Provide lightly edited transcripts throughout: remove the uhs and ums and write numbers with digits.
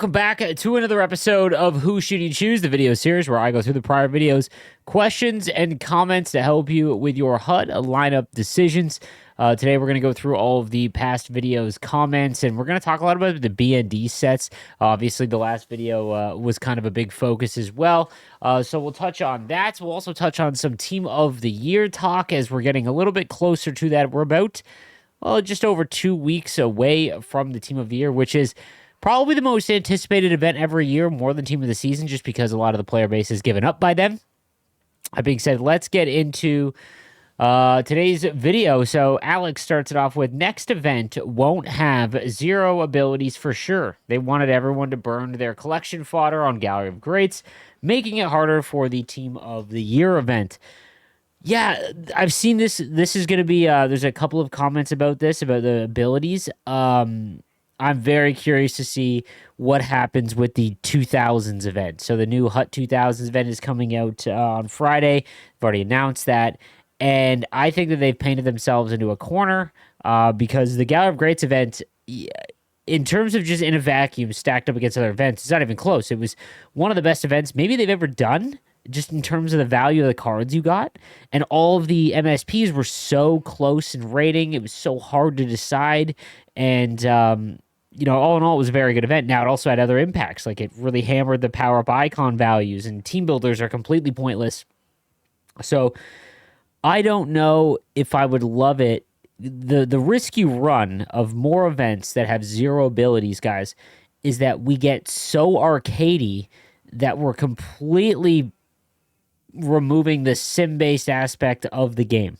Welcome back to another episode of Who Should You Choose, the video series where I go through the prior videos, questions, and comments to help you with your HUD lineup decisions. Today we're going to go through all of the past videos, comments, and we're going to talk a lot about the BND sets. Obviously, the last video was kind of a big focus as well, so we'll touch on that. We'll also touch on some Team of the Year talk as we're getting a little bit closer to that. We're about, well, just over 2 weeks away from the Team of the Year, which is probably the most anticipated event every year, more than Team of the Season, just because a lot of the player base is given up by them. That being said, let's get into today's video. So Alex starts it off with, next event won't have 0 abilities for sure. They wanted everyone to burn their collection fodder on Gallery of Greats, making it harder for the Team of the Year event. Yeah, I've seen this. This is going to be, there's a couple of comments about this, about the abilities. I'm very curious to see what happens with the 2000s event. So the new HUT 2000s event is coming out on Friday. They've already announced that. And I think that they've painted themselves into a corner because the Gallery of Greats event, in terms of just in a vacuum stacked up against other events, it's not even close. It was one of the best events maybe they've ever done, just in terms of the value of the cards you got. And all of the MSPs were so close in rating. It was so hard to decide. And, all in all, it was a very good event. Now, it also had other impacts. Like, it really hammered the power-up icon values, and team builders are completely pointless. So, I don't know if I would love it. The risk you run of more events that have 0 abilities, guys, is that we get so arcadey that we're completely removing the sim-based aspect of the game.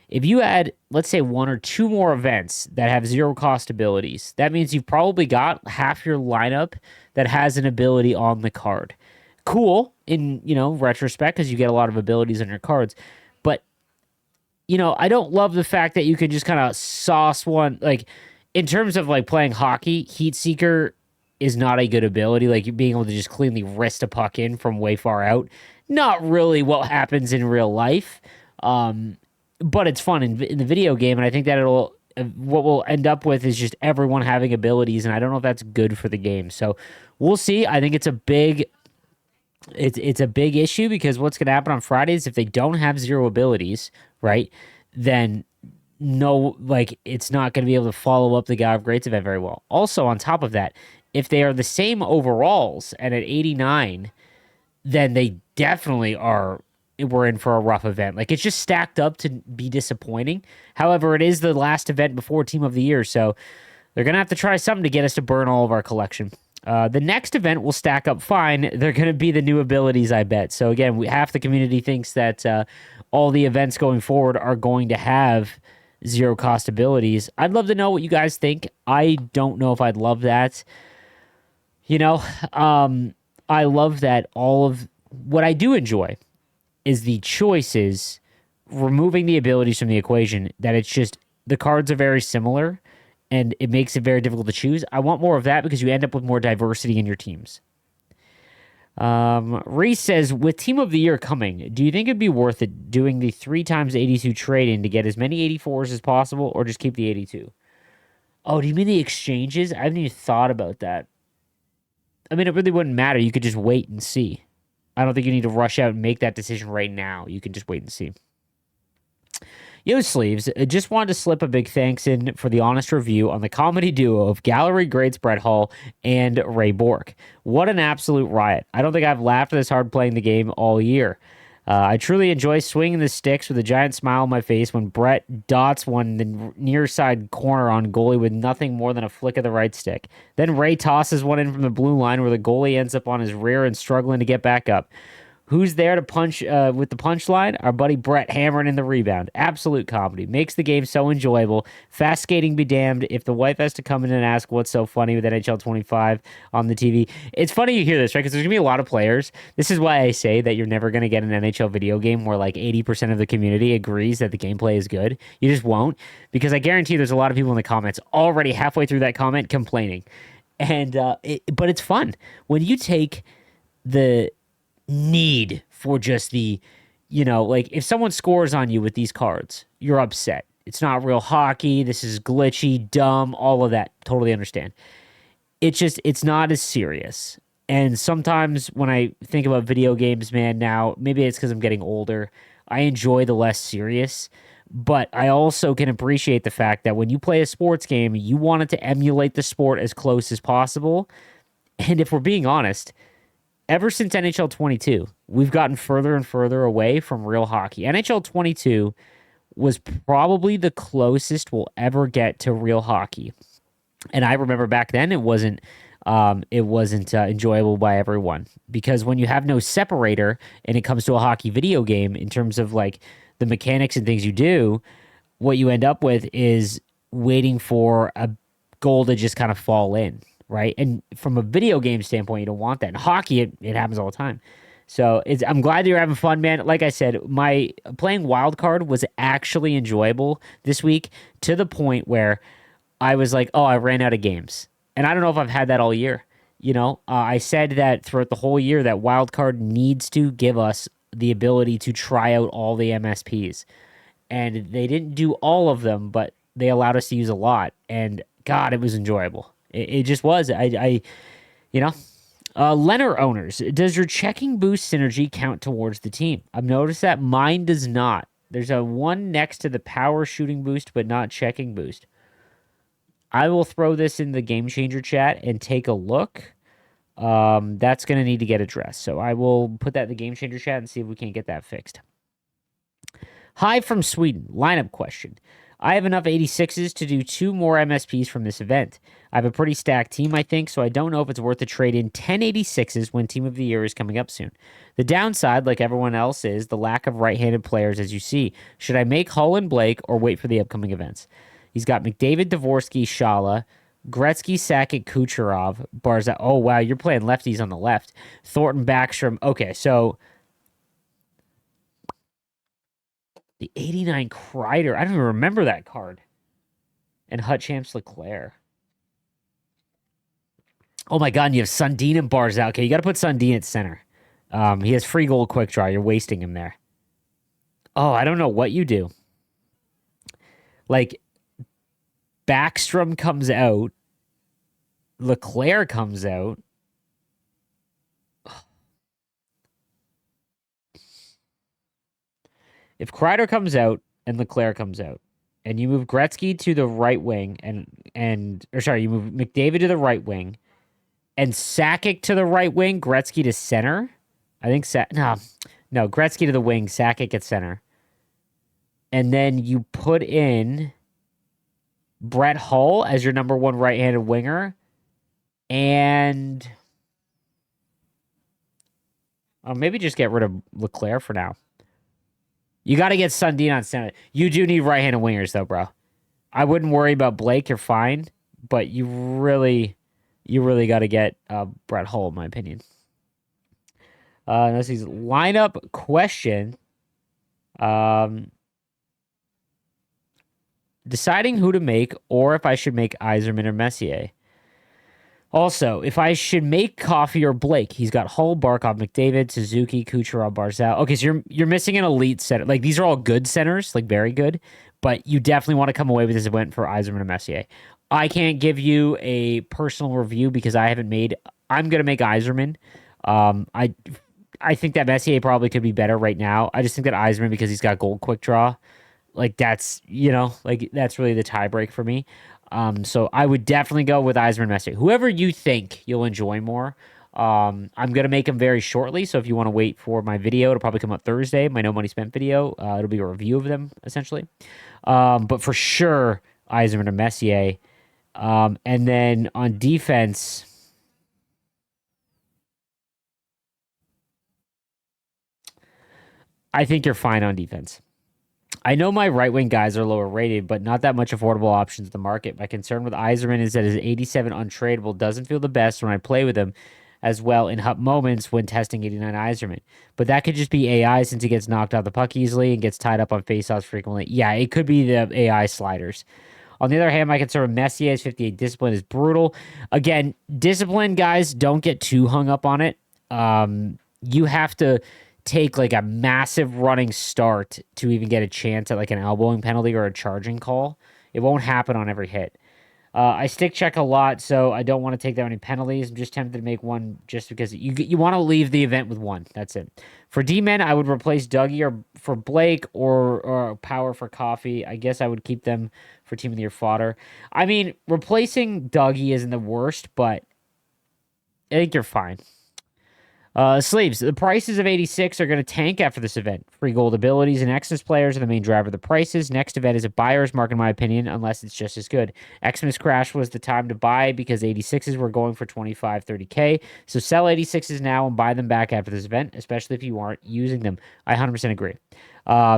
If you add, let's say, 1 or 2 more events that have 0 cost abilities, that means you've probably got half your lineup that has an ability on the card. Cool in, retrospect, because you get a lot of abilities on your cards. But, I don't love the fact that you can just kind of sauce one. Like, in terms of, playing hockey, Heat Seeker is not a good ability. Like, you being able to just cleanly wrist a puck in from way far out. Not really what happens in real life. But it's fun in the video game, and I think that what we'll end up with is just everyone having abilities, and I don't know if that's good for the game. So we'll see. I think it's a big issue, because what's going to happen on Friday is if they don't have 0 abilities, right, then it's not going to be able to follow up the Gallery of Greats event very well. Also, on top of that, if they are the same overalls and at 89, then they definitely we're in for a rough event. Like, it's just stacked up to be disappointing. However, it is the last event before Team of the Year, so they're going to have to try something to get us to burn all of our collection. The next event will stack up fine. They're going to be the new abilities, I bet. So again, half the community thinks that all the events going forward are going to have 0 cost abilities. I'd love to know what you guys think. I don't know if I'd love that. I love that all of what I do enjoy is the choices, removing the abilities from the equation, that it's just the cards are very similar and it makes it very difficult to choose. I want more of that because you end up with more diversity in your teams. Reese says, with Team of the Year coming, do you think it'd be worth it doing the 3x82 trade-in to get as many 84s as possible, or just keep the 82? Oh, do you mean the exchanges? I haven't even thought about that. I mean, it really wouldn't matter. You could just wait and see. I don't think you need to rush out and make that decision right now. You can just wait and see. Yo, Sleeves, just wanted to slip a big thanks in for the honest review on the comedy duo of Gallery Greats Brett Hall and Ray Bork. What an absolute riot. I don't think I've laughed this hard playing the game all year. I truly enjoy swinging the sticks with a giant smile on my face when Brett dots one in the near side corner on goalie with nothing more than a flick of the right stick. Then Ray tosses one in from the blue line where the goalie ends up on his rear and struggling to get back up. Who's there to punch with the punchline? Our buddy Brett hammering in the rebound. Absolute comedy. Makes the game so enjoyable. Fast skating be damned if the wife has to come in and ask what's so funny with NHL 25 on the TV. It's funny you hear this, right? Because there's going to be a lot of players. This is why I say that you're never going to get an NHL video game where 80% of the community agrees that the gameplay is good. You just won't. Because I guarantee there's a lot of people in the comments already halfway through that comment complaining. And but it's fun. When you take the need for just the, if someone scores on you with these cards, you're upset. It's not real hockey. This is glitchy, dumb, all of that. Totally understand. it's not as serious. And sometimes when I think about video games, man, now maybe it's because I'm getting older, I enjoy the less serious. But I also can appreciate the fact that when you play a sports game, you want it to emulate the sport as close as possible. And if we're being honest, ever since NHL 22, we've gotten further and further away from real hockey. NHL 22 was probably the closest we'll ever get to real hockey. And I remember back then it wasn't enjoyable by everyone because when you have no separator and it comes to a hockey video game in terms of like the mechanics and things you do, what you end up with is waiting for a goal to just kind of fall in, right? And from a video game standpoint, you don't want that. In hockey, it happens all the time. So I'm glad that you're having fun, man. Like I said, my playing wild card was actually enjoyable this week to the point where I was like, oh, I ran out of games. And I don't know if I've had that all year. I said that throughout the whole year that Wildcard needs to give us the ability to try out all the MSPs. And they didn't do all of them, but they allowed us to use a lot. And God, it was enjoyable. It just was. You know, Leonard owners, does your checking boost synergy count towards the team? I've noticed that mine does not. There's a one next to the power shooting boost, but not checking boost. I will throw this in the Game Changer chat and take a look. That's going to need to get addressed. So I will put that in the Game Changer chat and see if we can get that fixed. Hi from Sweden. Lineup question. I have enough 86s to do 2 more MSPs from this event. I have a pretty stacked team, I think, so I don't know if it's worth to trade in 10 86s when Team of the Year is coming up soon. The downside, like everyone else, is the lack of right-handed players, as you see. Should I make Hull and Blake or wait for the upcoming events? He's got McDavid, Dvorsky, Shala, Gretzky, Sakic, Kucherov, Barzal. Oh, wow, you're playing lefties on the left. Thornton, Backstrom. Okay, so the 89 Kreider. I don't even remember that card. And Hutchamps Leclaire. Oh, my God, and you have Sundin and Barzal. Okay, you got to put Sundin at center. He has free goal quick draw. You're wasting him there. Oh, I don't know what you do. Like, Backstrom comes out. Leclaire comes out. If Kreider comes out and Leclaire comes out, and you move Gretzky to the right wing, you move McDavid to the right wing, and Sakic to the right wing, Gretzky to center. I think no, Gretzky to the wing, Sakic at center, and then you put in Brett Hull as your number 1 right-handed winger, and maybe just get rid of Leclaire for now. You got to get Sundin on center. You do need right-handed wingers, though, bro. I wouldn't worry about Blake. You're fine, but you really got to get Brett Hull, in my opinion. This is lineup question. Deciding who to make or if I should make Yzerman or Messier. Also, if I should make Coffee or Blake, he's got Hull, Barkov, McDavid, Suzuki, Kucherov, Barzal. Okay, so you're missing an elite center. Like, these are all good centers, like very good, but you definitely want to come away with this event for Yzerman or Messier. I can't give you a personal review because I haven't made. I'm gonna make Yzerman. I think that Messier probably could be better right now. I just think that Yzerman, because he's got gold quick draw, like that's that's really the tiebreak for me. So I would definitely go with Yzerman, Messier. Whoever you think you'll enjoy more. I'm going to make them very shortly, so if you want to wait for my video, it'll probably come out Thursday, my No Money Spent video. It'll be a review of them, essentially. But for sure, Yzerman or Messier. And then on defense, I think you're fine on defense. I know my right wing guys are lower rated, but not that much affordable options in the market. My concern with Yzerman is that his 87 untradeable doesn't feel the best when I play with him as well in hut moments when testing 89 Yzerman. But that could just be AI since he gets knocked off the puck easily and gets tied up on faceoffs frequently. Yeah, it could be the AI sliders. On the other hand, my concern with Messier's 58 discipline is brutal. Again, discipline, guys, don't get too hung up on it. You have to take like a massive running start to even get a chance at like an elbowing penalty or a charging call. It won't happen on every hit. I stick check a lot, so I don't want to take that many penalties. I'm just tempted to make one just because you want to leave the event with one. That's it. For D-men, I would replace Dougie or for Blake or Power for Coffee. I guess I would keep them for Team of the Year fodder. I mean, replacing Dougie isn't the worst, but I think you're fine. Sleeves. The prices of 86 are going to tank after this event. Free gold abilities and Xmas players are the main driver of the prices. Next event is a buyer's market, in my opinion, unless it's just as good. Xmas Crash was the time to buy because 86s were going for 25, 30K. So sell 86s now and buy them back after this event, especially if you aren't using them. I 100% agree.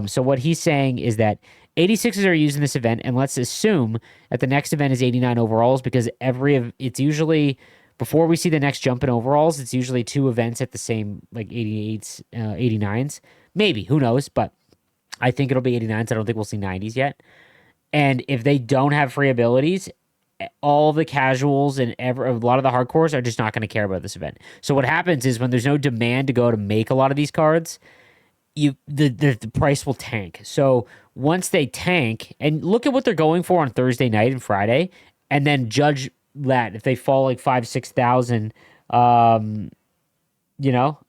So what he's saying is that 86s are used in this event, and let's assume that the next event is 89 overalls because it's usually before we see the next jump in overalls, it's usually two events at the same, like 88s, 89s. Maybe, who knows? But I think it'll be 89s. I don't think we'll see 90s yet. And if they don't have free abilities, all the casuals and a lot of the hardcores are just not going to care about this event. So what happens is when there's no demand to go to make a lot of these cards, the price will tank. So once they tank, and look at what they're going for on Thursday night and Friday, and then judge that if they fall like 5,000-6,000,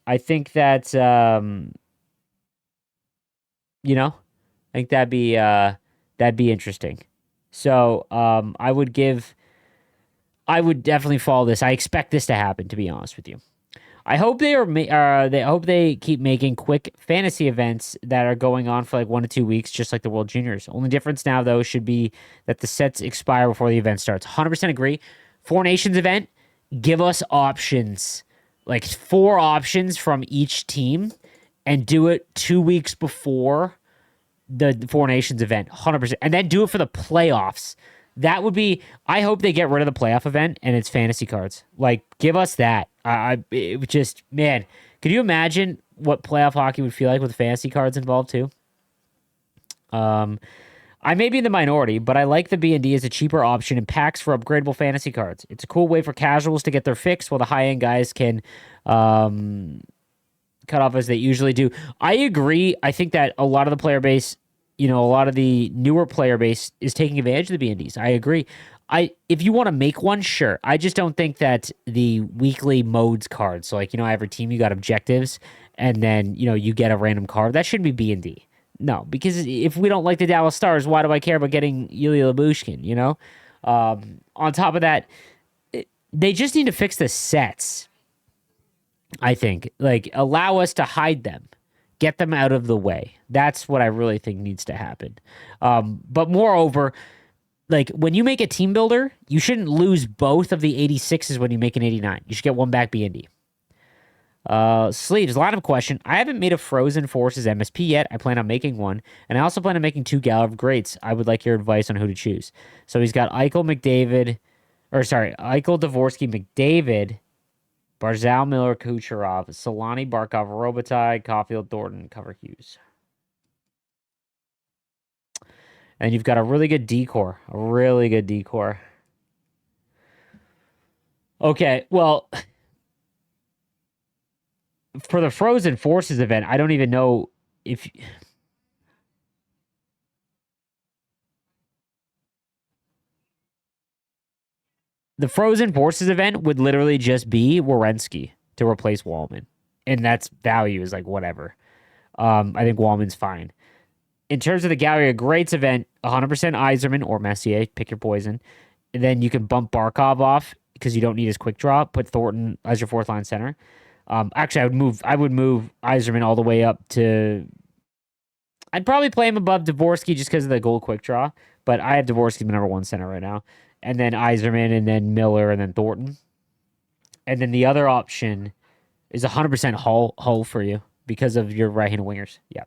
I think that's I think that'd be interesting. So I would definitely follow this. I expect this to happen, to be honest with you. I hope they keep making quick fantasy events that are going on for like 1 to 2 weeks, just like the World Juniors. Only difference now, though, should be that the sets expire before the event starts. 100% agree. Four Nations event, give us options, like 4 options from each team, and do it 2 weeks before the Four Nations event. 100%, and then do it for the playoffs. That would be. I hope they get rid of the playoff event and it's fantasy cards. Like, give us that. It would just, man, could you imagine what playoff hockey would feel like with fantasy cards involved too? I may be in the minority, but I like the B&D as a cheaper option in packs for upgradable fantasy cards. It's a cool way for casuals to get their fix while the high-end guys can cut off as they usually do. I agree. I think that a lot of the player base, a lot of the newer player base is taking advantage of the B&Ds. I agree. If you want to make one, sure. I just don't think that the weekly modes cards, so like, every team you got objectives, and then, you get a random card. That shouldn't be B&D. No, because if we don't like the Dallas Stars, why do I care about getting Yulia Labushkin, On top of that, they just need to fix the sets, I think. Like, allow us to hide them. Get them out of the way. That's what I really think needs to happen. But moreover, like, when you make a team builder, you shouldn't lose both of the 86s when you make an 89. You should get one back B&D. Sleeves, a lot of question. I haven't made a Frozen Forces MSP yet. I plan on making one. And I also plan on making 2 Gala of Greats. I would like your advice on who to choose. So he's got Eichel, Dvorsky, McDavid, Barzal, Miller, Kucherov, Solani, Barkov, Robitaille, Caulfield, Thornton, Cover Hughes. And you've got a really good decor. Okay, well, for the Frozen Forces event, I don't even know if... The Frozen Forces event would literally just be Werenski to replace Walman. And that's value is like whatever. I think Walman's fine. In terms of the Gallery of Greats event, 100% Yzerman or Messier, pick your poison. And then you can bump Barkov off because you don't need his quick draw. Put Thornton as your 4th line center. Actually, I would move Yzerman all the way up to... I'd probably play him above Dvorsky just because of the goal quick draw. But I have Dvorsky the number 1 center right now. And then Yzerman, and then Miller, and then Thornton. And then the other option is 100% Hull for you because of your right-hand wingers. Yeah.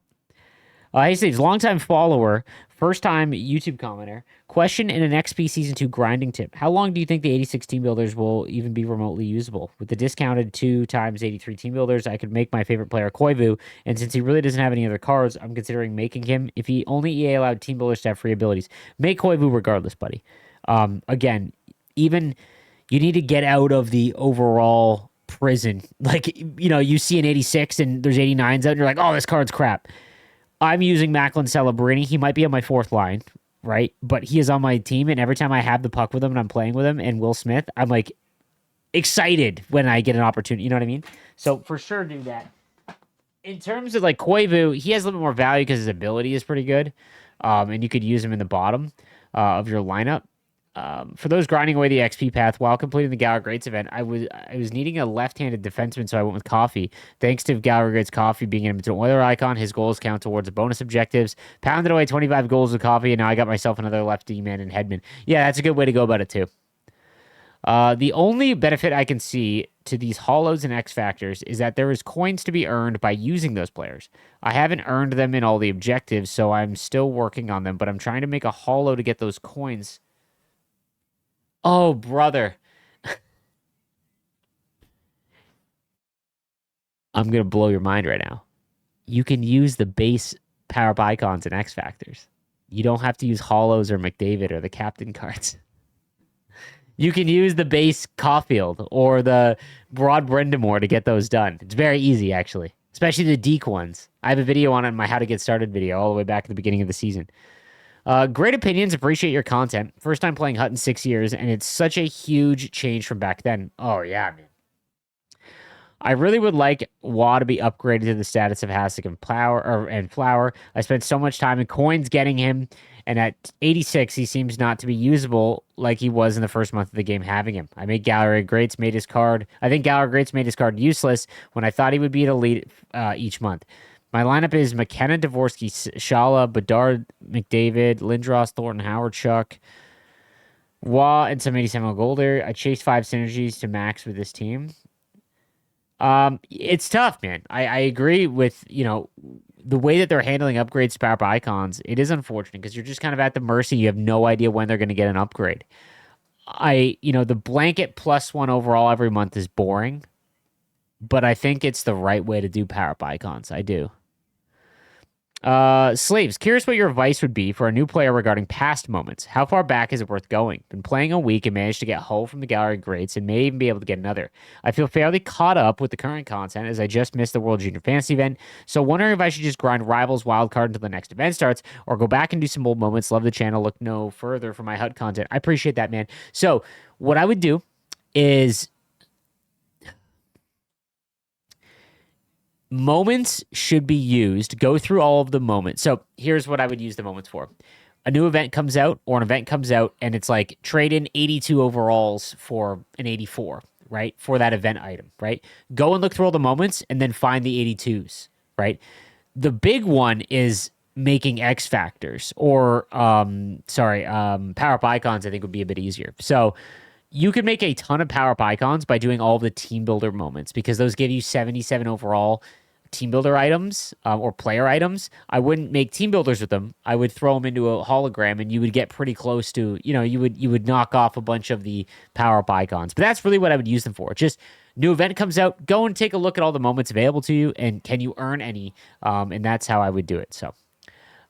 Hey, Steve's longtime follower, first-time YouTube commenter. Question in an XP Season 2 grinding tip. How long do you think the 86 team builders will even be remotely usable? With the discounted 2 times 83 team builders, I could make my favorite player Koivu, and since he really doesn't have any other cards, I'm considering making him. If he only EA allowed team builders to have free abilities, make Koivu regardless, buddy. Again, even you need to get out of the overall prison. Like, you see an 86 and there's 89s out, and you're like, oh, this card's crap. I'm using Macklin Celebrini. He might be on my 4th line right? But he is on my team, and every time I have the puck with him and I'm playing with him and Will Smith, I'm like excited when I get an opportunity. You know what I mean? So for sure, do that. In terms of like Koivu, he has a little bit more value because his ability is pretty good, and you could use him in the bottom of your lineup. For those grinding away the XP path while completing the Gallagher Greats event, I was needing a left-handed defenseman, so I went with Coffee. Thanks to Gallagher Greats Coffee being an Oiler icon, his goals count towards the bonus objectives. Pounded away 25 goals with Coffee, and now I got myself another lefty man in Hedman. Yeah, that's a good way to go about it too. The only benefit I can see to these hollows and X Factors is that there is coins to be earned by using those players. I haven't earned them in all the objectives, so I'm still working on them, but I'm trying to make a hollow to get those coins. Oh, brother. I'm going to blow your mind right now. You can use the base power-up icons and X Factors. You don't have to use hollows or McDavid or the captain cards. You can use the base Caulfield or the Broad Brindamore to get those done. It's very easy, actually, especially the Deke ones. I have a video on it in my How to Get Started video all the way back at the beginning of the season. Great opinions. Appreciate your content. First time playing Hut in 6 years, and it's such a huge change from back then. Oh, yeah, man. I really would like Waugh to be upgraded to the status of Hasek and Flower. I spent so much time in coins getting him, and at 86, he seems not to be usable like he was in the first month of the game having him. I think Gallagher Greats made his card useless when I thought he would be an elite each month. My lineup is McKenna, Dvorsky, Shala, Bedard, McDavid, Lindros, Thornton, Howard, Chuck, Waugh, and some 87 Golder. I chased 5 synergies to max with this team. It's tough, man. I agree with, the way that they're handling upgrades to power icons. It is unfortunate because you're just kind of at the mercy. You have no idea when they're going to get an upgrade. The blanket +1 overall every month is boring, but I think it's the right way to do power up icons. I do. Slaves, curious what your advice would be for a new player regarding past moments. How far back is it worth going? Been playing a week and managed to get Hull from the Gallery Greats and may even be able to get another. I feel fairly caught up with the current content as I just missed the World Junior Fantasy event, so wondering if I should just grind Rivals Wildcard until the next event starts or go back and do some old moments. Love the channel. Look no further for my HUT content. I appreciate that, man. So what I would do is moments should be used. Go through all of the moments. So here's what I would use the moments for. A new event comes out or an event comes out and it's like trade in 82 overalls for an 84, right? For that event item, right? Go and look through all the moments and then find the 82s, right? The big one is making X Factors or, power-up icons, I think would be a bit easier. So you can make a ton of power-up icons by doing all of the team builder moments because those give you 77 overall team builder items or player items. I wouldn't make team builders with them. I would throw them into a hologram and you would get pretty close to, you would knock off a bunch of the power-up icons. But that's really what I would use them for. Just new event comes out, go and take a look at all the moments available to you and can you earn any? And that's how I would do it. So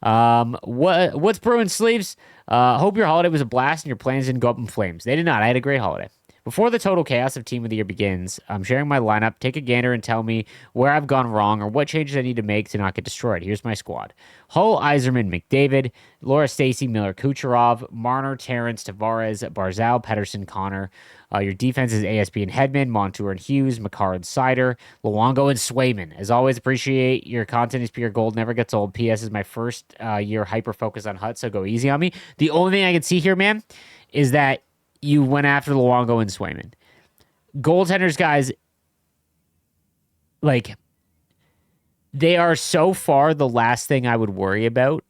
what's brewing, Sleeves? Hope your holiday was a blast and your plans didn't go up in flames. They did not. I had a great holiday. Before the total chaos of Team of the Year begins, I'm sharing my lineup. Take a gander and tell me where I've gone wrong or what changes I need to make to not get destroyed. Here's my squad. Hull, Yzerman, McDavid, Laura Stacey, Miller, Kucherov, Marner, Terrence, Tavares, Barzal, Pedersen, Connor. Your defense is ASB and Hedman, Montour and Hughes, McCarr and Sider, Luongo and Swayman. As always, appreciate your content is pure gold, never gets old. PS is my first year hyper-focus on HUT, so go easy on me. The only thing I can see here, man, is that you went after Luongo and Swayman. Goaltenders, guys, like, they are so far the last thing I would worry about.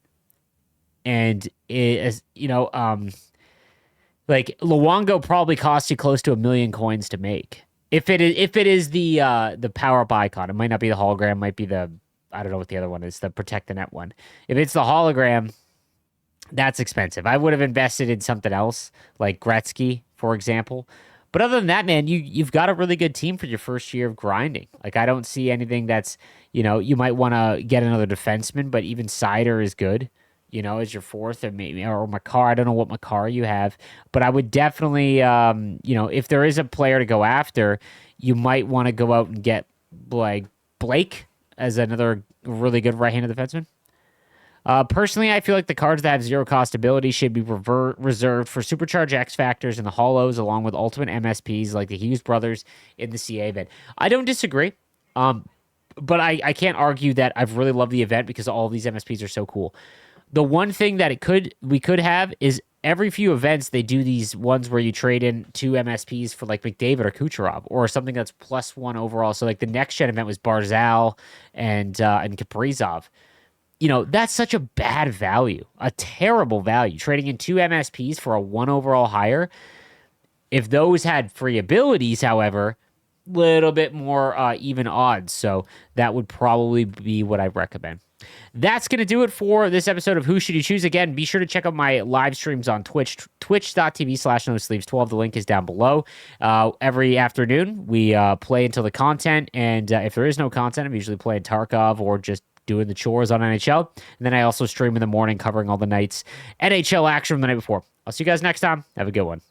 And, like, Luongo probably costs you close to $1 million coins to make. If it is the power-up icon, it might not be the hologram, it might be I don't know what the other one is, the Protect the Net one. If it's the hologram, that's expensive. I would have invested in something else, like Gretzky, for example. But other than that, man, you've got a really good team for your first year of grinding. Like, I don't see anything that's, you might want to get another defenseman, but even Sider is good, as your fourth, or maybe, or Makar. I don't know what Makar you have, but I would definitely, if there is a player to go after, you might want to go out and get, like, Blake as another really good right-handed defenseman. Personally, I feel like the cards that have zero cost ability should be reserved for Supercharge X Factors and the Hollows, along with Ultimate MSPs like the Hughes Brothers in the CA event. I don't disagree, but I can't argue that I've really loved the event because all of these MSPs are so cool. The one thing that we could have is every few events they do these ones where you trade in 2 MSPs for like McDavid or Kucherov or something that's +1 overall. So like the next gen event was Barzal and Kaprizov. That's such a bad value, a terrible value. Trading in 2 MSPs for a 1 overall higher. If those had free abilities, however, little bit more even odds. So that would probably be what I recommend. That's going to do it for this episode of Who Should You Choose? Again, be sure to check out my live streams on Twitch, twitch.tv/NoSleeves12. The link is down below. Every afternoon, we play until the content, and if there is no content, I'm usually playing Tarkov or just doing the chores on NHL. And then I also stream in the morning covering all the night's NHL action from the night before. I'll see you guys next time. Have a good one.